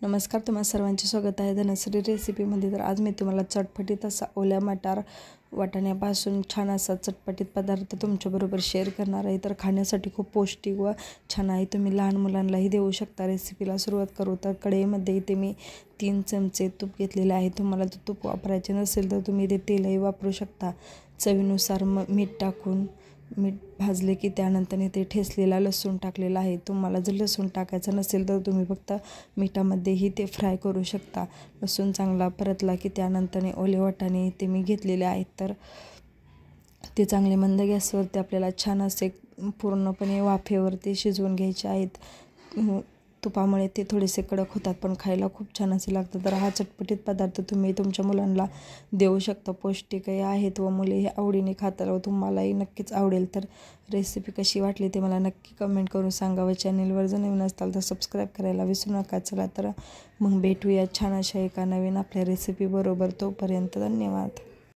नमस्कार, तुम्हा सर्वांचे स्वागत आहे धनश्री रेसिपीमध्ये। तर आज मी तुम्हाला चटपटीत असा ओल्या मटार वाटाण्यापासून छान असा चटपटीत पदार्थ तुमच्याबरोबर शेअर करणार आहे। तर खाण्यासाठी खूप पौष्टिक व छान आहे, तुम्ही लहान मुलांनाही देऊ शकता। रेसिपीला सुरुवात करू तर कढईमध्ये इथे मी 3 चमचे तूप घेतलेले आहे। तुम्हाला तूप वापरायचे नसेल तर तुम्ही इथे तेलही वापरू शकता। चवीनुसार मीठ टाकून मीठ भाजले की त्यानंतर इथे ठेचलेला लसूण टाकलेला आहे। तुम्हाला जर लसूण टाकायचा नसेल तर तुम्ही फक्त मिठामध्येही ते फ्राय करू शकता। लसूण चांगला परतला की त्यानंतर ओले वाटाणे इथे मी घेतलेले आहेत। तर ते चांगले मंद गॅसवरती आपल्याला छान असे पूर्णपणे वाफेवरती शिजवून घ्यायचे आहेत। तुपामुळे ते थोडेसे कडक होतात पण खायला खूप छान असे लागतात। तर हा चटपटीत पदार्थ तुम्ही तुमच्या मुलांना देऊ शकता, पौष्टिकही आहेत व मुलेही आवडीने खातात व तुम्हालाही नक्कीच आवडेल। तर रेसिपी कशी वाटली ते मला नक्की कमेंट करून सांगा व चॅनलवर जर नवीन असाल तर सबस्क्राईब करायला विसरू नका। चला तर मग भेटूया छान अशा एका नवीन आपल्या रेसिपी बरोबर, तोपर्यंत धन्यवाद।